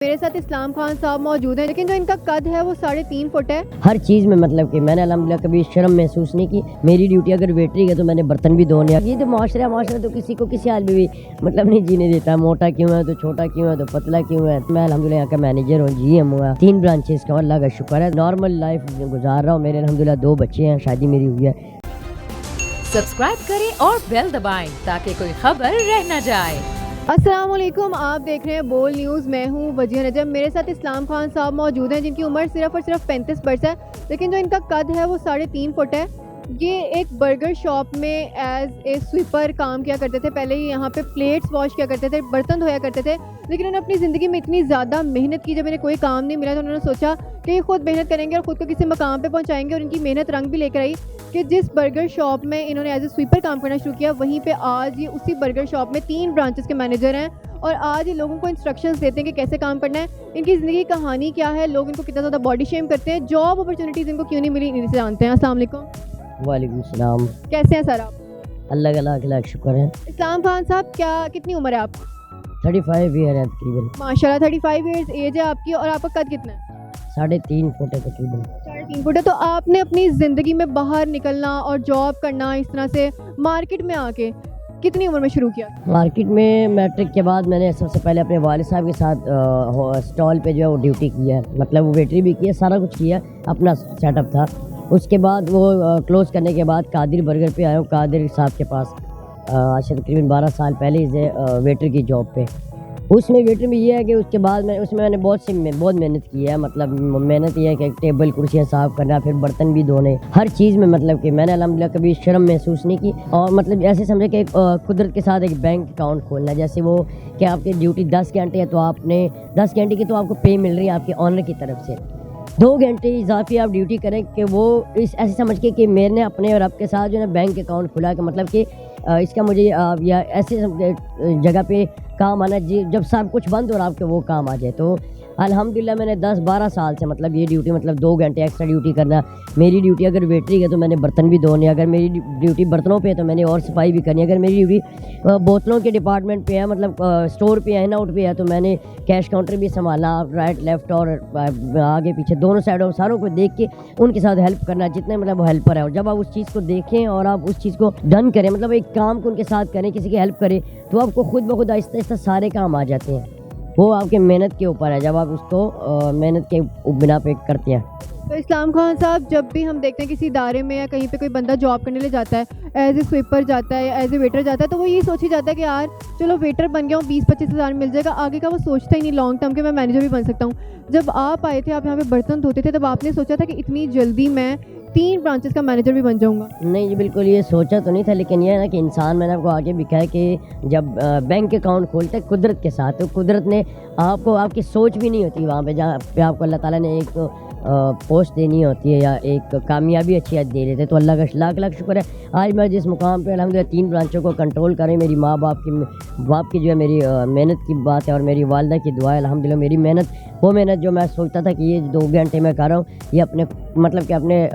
میرے ساتھ اسلام خان صاحب موجود ہیں، لیکن جو ان کا قد ہے وہ 3.5 فٹ ہے۔ ہر چیز میں مطلب کہ میں نے الحمدللہ کبھی شرم محسوس نہیں کی۔ میری ڈیوٹی اگر ویٹری ہے تو میں نے برتن بھی دھونے۔ یہ تو معاشرہ تو کسی کو کسی حال میں بھی مطلب نہیں جینے دیتا، موٹا کیوں ہے تو چھوٹا کیوں ہے تو پتلا کیوں ہے۔ میں الحمدللہ یہاں کا مینیجر ہوں، جی ایم ہوں، 3 برانچز کا، اللہ کا شکر ہے نارمل لائف گزار رہا ہوں۔ میرے الحمدللہ 2 بچے ہیں، شادی میری ہوئی ہے۔ سبسکرائب کریں اور بیل دبائیں تاکہ کوئی خبر رہ نہ جائے۔ السلام علیکم، آپ دیکھ رہے ہیں بول نیوز، میں ہوں وجیہ نجم۔ میرے ساتھ اسلام خان صاحب موجود ہیں جن کی عمر صرف اور صرف 35 برس ہے، لیکن جو ان کا قد ہے وہ 3.5 فٹ ہے۔ یہ ایک برگر شاپ میں ایز اے سویپر کام کیا کرتے تھے، پہلے ہی یہاں پہ پلیٹس واش کیا کرتے تھے، برتن دھویا کرتے تھے، لیکن انہوں نے اپنی زندگی میں اتنی زیادہ محنت کی، جب انہیں کوئی کام نہیں ملا تو انہوں نے سوچا کہ یہ خود محنت کریں گے اور خود کو کسی مقام پہ پہنچائیں گے، اور ان کی محنت رنگ بھی لے کر آئی کہ جس برگر شاپ میں انہوں نے ایز اے سویپر کام کرنا شروع کیا، وہیں پہ آج یہ اسی برگر شاپ میں 3 برانچز کے مینیجر ہیں، اور آج یہ لوگوں کو انسٹرکشنز دیتے ہیں کہ کیسے کام کرنا ہے۔ ان کی زندگی کی کہانی کیا ہے، لوگ ان کو کتنا زیادہ باڈی شیم کرتے ہیں، جاب اپرچونیٹیز ان کو کیوں نہیں ملی، ان سے جانتے ہیں۔ السلام علیکم۔ وعلیکم السلام۔ کیسے ہیں سر آپ؟ اللہ کا لاکھ لاکھ شکر ہے۔ اسلام خان صاحب کتنی عمر ہے آپ کی؟ 35 ایئر ہے تقریباً۔ ماشاءاللہ 35 ایئرز ایج ہے آپ کی، اور آپ کا قد کتنا ہے؟ 3.5 فٹ ہے تقریباً۔ 3.5 فٹ ہے۔ تو آپ نے اپنی زندگی میں باہر نکلنا اور جاب کرنا اس طرح سے مارکیٹ میں آ کے کتنی عمر میں شروع کیا؟ مارکیٹ میں میٹرک کے بعد میں نے سب سے پہلے اپنے والد صاحب کے ساتھ اسٹال پہ جو ہے وہ ڈیوٹی کی ہے، مطلب وہ ویٹری بھی کی ہے، سارا کچھ کیا، اپنا سیٹ اپ تھا۔ اس کے بعد وہ کلوز کرنے کے بعد قادر برگر پہ آیا ہوں، قادر صاحب کے پاس آج سے تقریباً 12 سال پہلے ویٹر کی جاب پہ۔ اس میں ویٹر میں یہ ہے کہ اس کے بعد میں نے بہت محنت کی ہے، مطلب محنت یہ ہے کہ ٹیبل کرسیاں صاف کرنا، پھر برتن بھی دھونے، ہر چیز میں مطلب کہ میں نے الحمدللہ کبھی شرم محسوس نہیں کی۔ اور مطلب ایسے سمجھے کہ قدرت کے ساتھ ایک بینک اکاؤنٹ کھولنا، جیسے وہ کہ آپ کی ڈیوٹی 10 گھنٹے ہے تو آپ نے 10 گھنٹے کی تو آپ کو پے مل رہی ہے آپ کے آنر کی طرف سے، 2 گھنٹے اضافی آپ ڈیوٹی کریں کہ وہ ایسے سمجھ کے کہ میں نے اپنے اور آپ کے ساتھ جو ہے بینک اکاؤنٹ کھلا، کہ مطلب کہ اس کا مجھے یا ایسے جگہ پہ کام آنا جب سب کچھ بند اور آپ کے وہ کام آ جائے۔ تو الحمدللہ میں نے 10-12 سال سے مطلب یہ ڈیوٹی مطلب 2 گھنٹے ایکسٹرا ڈیوٹی کرنا۔ میری ڈیوٹی اگر ویٹری ہے تو میں نے برتن بھی دھونے، اگر میری ڈیوٹی برتنوں پہ ہے تو میں نے اور صفائی بھی کرنی، اگر میری ڈیوٹی بوتلوں کے ڈپارٹمنٹ پہ ہے، مطلب اسٹور پہ ہے، ان آؤٹ پہ ہے، تو میں نے کیش کاؤنٹر بھی سنبھالنا، رائٹ لیفٹ اور آگے پیچھے دونوں سائڈوں ساروں کو دیکھ کے ان کے ساتھ ہیلپ کرنا، جتنے مطلب وہ ہیلپر ہے۔ اور جب آپ اس چیز کو دیکھیں اور آپ اس چیز کو ڈن کریں، مطلب ایک کام کو ان کے ساتھ کریں، کسی کی ہیلپ کریں، تو آپ کو خود بخود آہستہ آہستہ سارے کام آ جاتے ہیں۔ وہ آپ کے محنت کے اوپر ہے، جب آپ اس کو محنت کے بنا پہ کرتے ہیں۔ تو اسلام خان صاحب، جب بھی ہم دیکھتے ہیں کسی ادارے میں یا کہیں پہ کوئی بندہ جاب کرنے لے جاتا ہے، ایز اے سویپر جاتا ہے یا ایز اے ویٹر جاتا ہے، تو وہ یہ سوچ ہی جاتا ہے کہ یار چلو ویٹر بن گیا ہوں، 20-25 ہزار مل جائے گا، آگے کا وہ سوچتا ہی نہیں لانگ ٹرم کہ میں مینیجر بھی بن سکتا ہوں۔ جب آپ آئے تھے، آپ یہاں پہ برتن دھوتے تھے، تب آپ نے سوچا تھا کہ اتنی جلدی میں 3 برانچز کا مینیجر بھی بن جاؤں گا؟ نہیں جی، بالکل یہ سوچا تو نہیں تھا، لیکن یہ ہے نا کہ انسان، میں نے آپ کو آگے بھی کہا ہے کہ جب بینک اکاؤنٹ کھولتا ہے قدرت کے ساتھ، تو قدرت نے آپ کو، آپ کی سوچ بھی نہیں ہوتی وہاں پہ جہاں پہ آپ کو اللہ تعالیٰ نے ایک پوسٹ دینی ہوتی ہے یا ایک کامیابی اچھی دے دیتے، تو اللہ کا لاکھ لاکھ شکر ہے آج میں جس مقام پہ الحمدللہ 3 برانچوں کو کنٹرول کریں۔ میری ماں باپ کی جو ہے میری محنت کی بات ہے، اور میری والدہ کی دعا ہے، الحمدللہ میری وہ محنت جو میں سوچتا تھا کہ یہ 2 گھنٹے میں کر رہا ہوں، یہ اپنے مطلب کہ اپنے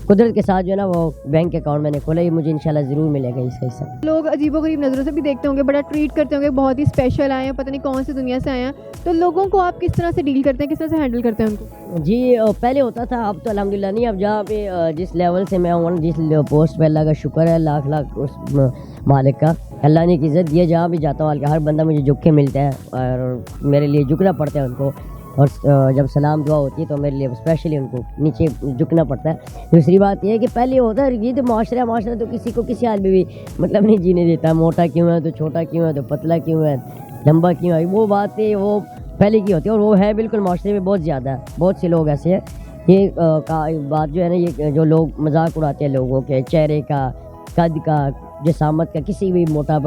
قدرت کے ساتھ جو ہے نا وہ بینک اکاؤنٹ میں نے کھولا، یہ مجھے انشاءاللہ ضرور ملے گا اس کا حصہ۔ لوگ عجیب و غریب نظروں سے بھی دیکھتے ہوں گے، بڑا ٹریٹ کرتے ہوں گے، بہت ہی اسپیشل آئے ہیں، پتہ نہیں کون سی دنیا سے آئے ہیں، تو لوگوں کو آپ کس طرح سے ڈیل کرتے ہیں، کس طرح سے ہینڈل کرتے ہیں ان کو؟ جی پہلے ہوتا تھا، اب تو الحمدللہ نہیں۔ اب جہاں پہ جس لیول سے میں ہوں، جس پوسٹ پہ، اللہ کا شکر ہے، لاکھ لاکھ اس مالک کا، اللہ نے ایک عزت دی ہے۔ جہاں بھی جاتا ہوں ہر بندہ مجھے جھک کے ملتا ہے، اور میرے لیے جھکنا پڑتا ہے ان کو، اور جب سلام دعا ہوتی ہے تو میرے لیے اسپیشلی ان کو نیچے جھکنا پڑتا ہے۔ دوسری بات یہ ہے کہ پہلے ہوتا ہے یہ تو معاشرہ تو کسی کو کسی حال میں بھی مطلب نہیں جینے دیتا، موٹا کیوں ہے تو چھوٹا کیوں ہے تو پتلا کیوں ہے، لمبا کیوں ہے، وہ باتیں وہ پہلے کی ہوتی ہے، اور وہ ہے بالکل معاشرے میں بہت زیادہ ہے، بہت سے لوگ ایسے ہیں۔ یہ بات جو ہے نا، یہ جو لوگ مذاق اڑاتے ہیں لوگوں کے چہرے کا، قد کا، جسامت کا، کسی بھی موٹا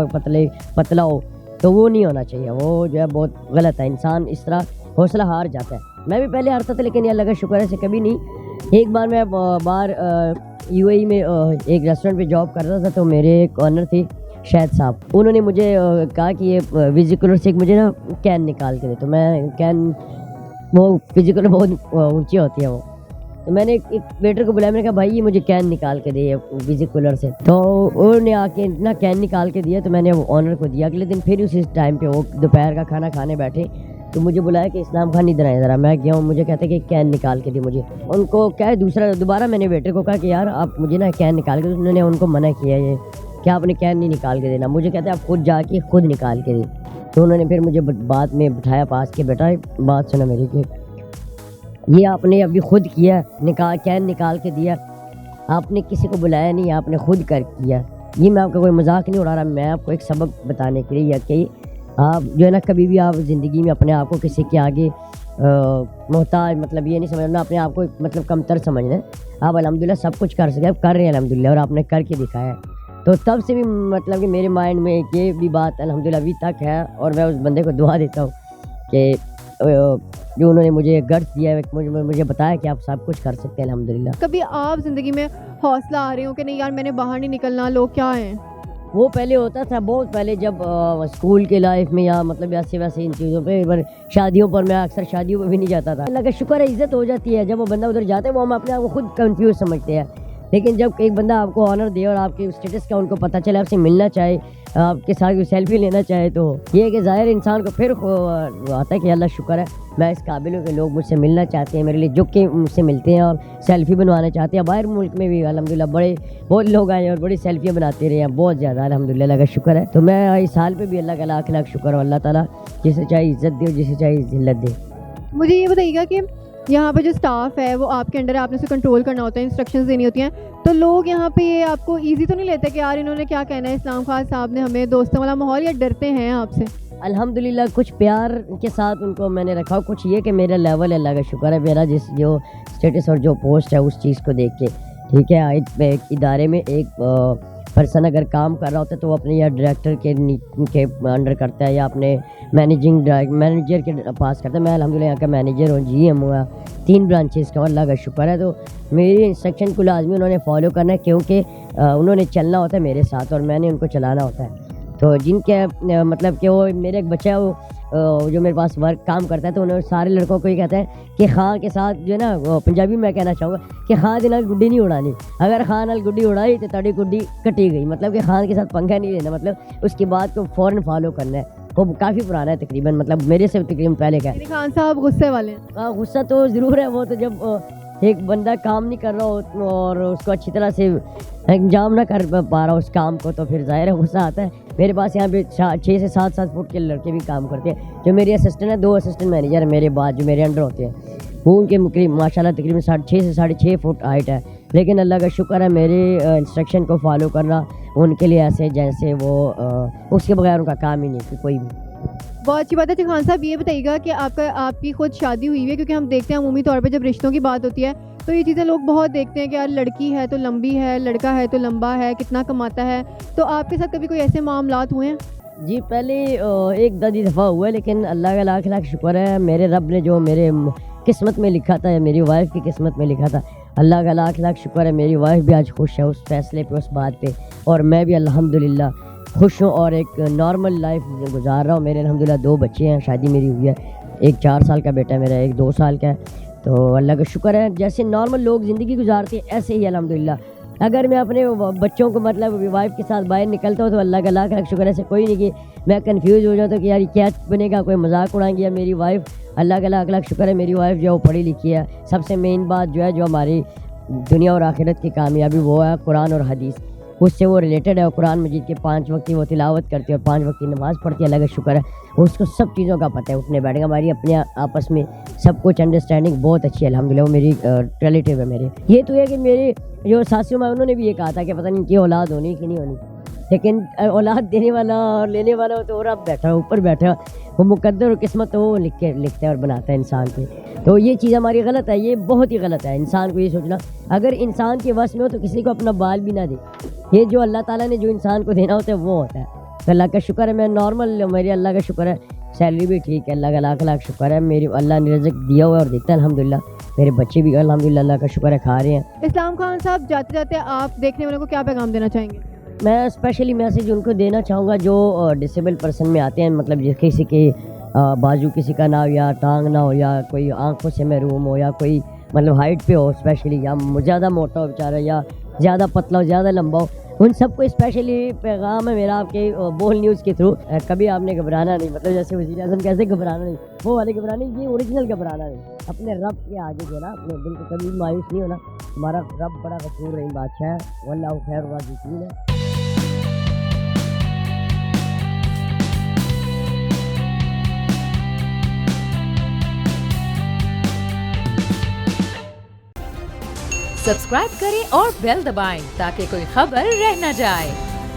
پتلا ہو تو وہ نہیں ہونا چاہیے، وہ جو ہے بہت غلط ہے۔ انسان اس طرح حوصلہ ہار جاتا ہے۔ میں بھی پہلے ہارتا تھا، لیکن یہ اللہ کا شکر ہے سے کبھی نہیں۔ ایک بار میں باہر UAE میں ایک ریسٹورنٹ پہ جاب کرتا تھا، تو میرے ایک آنر تھے شاہد صاحب، انہوں نے مجھے کہا کہ یہ ویزیکولر سے مجھے نا کین نکال کے دے، تو میں کین، وہ فزیکل بہت اونچی ہوتی ہے وہ، تو میں نے ایک ویٹر کو بلایا، میں نے کہا بھائی یہ مجھے کین نکال کے دے ویزی کولر سے، تو انہوں نے آ کے اتنا کین نکال کے دیا، تو میں نے وہ آنر کو دیا۔ اگلے دن پھر اسی ٹائم پہ وہ دوپہر کا کھانا کھانے بیٹھے، تو مجھے بلایا کہ اسلام خان ادھر آئے ذرا. میں گیا ہوں, مجھے کہتے کہ کین نکال کے دی مجھے. ان کو کیا ہے دوبارہ میں نے ویٹر کو کہا کہ یار آپ مجھے نا کین نکال کے, انہوں نے ان کو منع کیا یہ کہ آپ نے کین نہیں نکال کے دینا. مجھے کہتے ہیں آپ خود جا کے خود نکال کے دی. تو انہوں نے پھر مجھے بعد میں بٹھایا پاس کے, بیٹا بات سنا میری کہ یہ آپ نے ابھی خود کیا, کین نکال کے دیا, آپ نے کسی کو بلایا نہیں, آپ نے خود کر کیا. یہ میں آپ کا کوئی مذاق نہیں اڑا رہا, میں آپ کو ایک سبق بتانے کے لیے, یا کہ آپ جو ہے نا کبھی بھی آپ زندگی میں اپنے آپ کو کسی کے آگے محتاج مطلب یہ نہیں سمجھنا, اپنے آپ کو مطلب کمتر سمجھنا. آپ الحمدللہ سب کچھ کر سکے, آپ کر رہے ہیں الحمدللہ, اور آپ نے کر کے دکھایا. تو تب سے بھی مطلب کہ میرے مائنڈ میں یہ بھی بات الحمدللہ ابھی تک ہے, اور میں اس بندے کو دعا دیتا ہوں کہ جو انہوں نے مجھے گرس دیا ہے, مجھے بتایا کہ آپ سب کچھ کر سکتے ہیں الحمدللہ. کبھی آپ زندگی میں حوصلہ آ رہے ہو کہ نہیں یار میں نے باہر نہیں نکلنا, لوگ کیا ہیں؟ وہ پہلے ہوتا تھا, بہت پہلے, جب اسکول کے لائف میں یا مطلب ایسے ویسے ان چیزوں پہ, شادیوں پر میں اکثر شادیوں پہ بھی نہیں جاتا تھا. اللہ کا شکر ہے عزت ہو جاتی ہے جب وہ بندہ ادھر جاتا ہے, وہ ہم اپنے آپ کو خود کنفیوز سمجھتے ہیں. لیکن جب ایک بندہ آپ کو آنر دے اور آپ کے اسٹیٹس کا ان کو پتہ چلے, آپ سے ملنا چاہے, آپ کے ساتھ کوئی سیلفی لینا چاہے, تو یہ ہے کہ ظاہر انسان کو پھر آتا ہے کہ اللہ شکر ہے میں اس قابل ہوں کہ لوگ مجھ سے ملنا چاہتے ہیں, میرے لیے جھک کے مجھ سے ملتے ہیں اور سیلفی بنوانا چاہتے ہیں. باہر ملک میں بھی الحمدللہ بہت لوگ آئے ہیں اور بڑی سیلفیاں بناتے رہے ہیں, بہت زیادہ الحمدللہ, اللہ کا شکر ہے. تو میں اس سال پہ بھی اللہ کا لاکھ لاکھ شکر ہوں, اللہ تعالیٰ جسے چاہے عزت دے اور جسے چاہے ذلت دے. مجھے یہ بتائیے گا کہ یہاں پہ جو اسٹاف ہے وہ آپ کے انڈر ہے, آپ نے اسے کنٹرول کرنا ہوتا ہے, انسٹرکشنز دینی ہوتی ہیں, تو لوگ یہاں پہ یہ آپ کو ایزی تو نہیں لیتے کہ یار انہوں نے کیا کہنا ہے, اسلام خان صاحب نے ہمیں دوستوں والا ماحول, یا ڈرتے ہیں آپ سے؟ الحمدللہ کچھ پیار کے ساتھ ان کو میں نے رکھا, کچھ یہ کہ میرا لیول ہے, اللہ کا شکر ہے, میرا جو اسٹیٹس اور جو پوسٹ ہے اس چیز کو دیکھ کے, ٹھیک ہے. ایک ادارے میں ایک پرسن اگر کام کر رہا ہوتا ہے تو وہ اپنے یا ڈائریکٹر کے انڈر کرتا ہے یا اپنے مینیجر کے پاس کرتا ہے. میں الحمدللہ یہاں کا مینیجر ہوں, جی ایم ہوا 3 برانچز کا, اللہ کا شکر ہے. تو میری انسٹرکشن کو لازمی انہوں نے فالو کرنا ہے, کیونکہ انہوں نے چلنا ہوتا ہے میرے ساتھ اور میں نے ان کو چلانا ہوتا ہے. تو جن کے مطلب کہ وہ میرے ایک بچہ ہے وہ جو میرے پاس ورک کام کرتا ہے, تو انہوں سارے لڑکوں کو یہ کہتے ہیں کہ خان کے ساتھ جو ہے نا, وہ پنجابی میں کہنا چاہوں گا کہ خان دے نال گڈی نہیں اڑانی, اگر خان نال گڈی اڑائی تو تاری گڈی کٹی گئی. مطلب کہ خان کے ساتھ پنگا نہیں لینا, مطلب اس کی بات کو فوراً فالو کرنا ہے. وہ کافی پرانا ہے تقریباً, مطلب میرے سے تقریباً پہلے کا ہے. خان صاحب غصے والے ہیں؟ ہاں غصہ تو ضرور ہے, وہ تو جب ایک بندہ کام نہیں کر رہا ہو اور اس کو اچھی طرح سے انجام نہ کر پا رہا اس کام کو, تو پھر ظاہر ہے غصہ آتا ہے. میرے پاس یہاں پہ 6 سے 7 فٹ کے لڑکے بھی کام کرتے ہیں, جو میری اسسٹنٹ ہیں, 2 اسسٹنٹ مینیجر ہیں میرے بعد جو میرے انڈر ہوتے ہیں, وہ ان کے ماشاء اللہ تقریباً 6 سے 6.5 فٹ ہائٹ ہے. لیکن اللہ کا شکر ہے میرے انسٹرکشن کو فالو کرنا ان کے لیے ایسے جیسے وہ اس کے بغیر ان کا کام ہی نہیں کہ کوئی بھی. بہت اچھی بات ہے. خان صاحب یہ بتائیے گا کہ آپ کی خود شادی ہوئی ہے, کیونکہ ہم دیکھتے ہیں عمومی طور پہ جب رشتوں کی بات ہوتی ہے تو یہ چیزیں لوگ بہت دیکھتے ہیں کہ یار لڑکی ہے تو لمبی ہے, لڑکا ہے تو لمبا ہے, کتنا کماتا ہے. تو آپ کے ساتھ کبھی کوئی ایسے معاملات ہوئے ہیں؟ جی پہلے ایک دفعہ ہوا ہے, لیکن اللہ کا لاکھ لاکھ شکر ہے میرے رب نے جو میرے قسمت میں لکھا تھا, میری وائف کی قسمت میں لکھا تھا, اللہ کا لاکھ لاکھ شکر ہے میری وائف بھی آج خوش ہے اس فیصلے پہ, اس بات پہ, اور میں بھی الحمدللہ خوش ہوں اور ایک نارمل لائف گزار رہا ہوں. میرے الحمدللہ 2 بچے ہیں, شادی میری ہوئی ہے, ایک 4 سال کا بیٹا ہے میرا, ایک 2 سال کا ہے. تو اللہ کا شکر ہے جیسے نارمل لوگ زندگی گزارتے ہیں ایسے ہی الحمدللہ. اگر میں اپنے بچوں کو مطلب وائف کے ساتھ باہر نکلتا ہوں تو اللہ کا لاکھ لاکھ شکر, ایسے کوئی نہیں کہ میں کنفیوز ہو جاتا کہ یار کیا بنے گا, کوئی مذاق اڑائیں گے. یا میری وائف, اللہ کا لاکھ لاکھ شکر ہے میری وائف جو پڑھی لکھی ہے. سب سے مین بات جو ہے جو ہماری دنیا اور آخرت کی کامیابی وہ ہے قرآن اور حدیث, اس سے وہ ریلیٹڈ ہے. قرآن مجید کے 5 وقت کی وہ تلاوت کرتی ہے اور 5 وقت کی نماز پڑھتی ہے, اللہ کا شکر ہے اس کو سب چیزوں کا پتہ ہے, اٹھنے بیٹھنے کا, ہماری اپنے آپس میں سب کچھ انڈرسٹینڈنگ بہت اچھی ہے الحمدللہ. وہ میری ریلیٹیو ہے میرے. یہ تو ہے کہ میرے جو ساسو ماں انہوں نے بھی یہ کہا تھا کہ پتہ نہیں ان کی اولاد ہونی کہ نہیں ہونی, لیکن اولاد دینے والا اور لینے والا تو رب بیٹھا اوپر بیٹھا, وہ مقدر اور قسمت تو وہ لکھتا ہے اور بناتا ہے انسان پہ. تو یہ چیز ہماری غلط ہے, یہ بہت ہی غلط ہے. انسان کو یہ سوچنا اگر انسان کے وس میں ہو تو کسی کو اپنا بال بھی نہ دے. یہ جو اللہ تعالیٰ نے جو انسان کو دینا ہوتا ہے وہ ہوتا ہے. تو اللہ کا شکر ہے میں نارمل, میری اللہ کا شکر ہے سیلری بھی ٹھیک ہے, اللہ کا لاکھ لاکھ شکر ہے. میری اللہ نے رزق دیا ہوا ہے اور دیتا ہے الحمدللہ. میرے بچے بھی الحمدللہ اللہ کا شکر ہے کھا رہے ہیں. اسلام خان صاحب جاتے جاتے آپ دیکھنے والوں کو کیا پیغام دینا چاہیں گے؟ میں اسپیشلی میسیج ان کو دینا چاہوں گا جو ڈسیبل پرسن میں آتے ہیں, مطلب کسی کے بازو کسی کا نہ ہو یا ٹانگ نہ ہو یا کوئی آنکھوں سے محروم ہو یا کوئی مطلب ہائٹ پہ ہو اسپیشلی, یا زیادہ موٹا ہو بیچارہ یا زیادہ پتلا ہو زیادہ لمبا ہو. ان سب کو اسپیشلی پیغام ہے میرا آپ کے بول نیوز کے تھرو، کبھی آپ نے گھبرانا نہیں، مطلب جیسے وزیر اعظم کیسے گھبرانا نہیں، وہ والے گھبرانے، یہ اوریجنل گھبرانا نہیں، اپنے رب کے آگے جو ہے نا اپنے دل کو کبھی مایوس نہیں ہونا. ہمارا رب بڑا غفور رحیم بادشاہ ہے، واللہ خیر الرازقین ہے. سبسکرائب کریں اور بیل دبائیں تاکہ کوئی خبر رہ نہ جائے.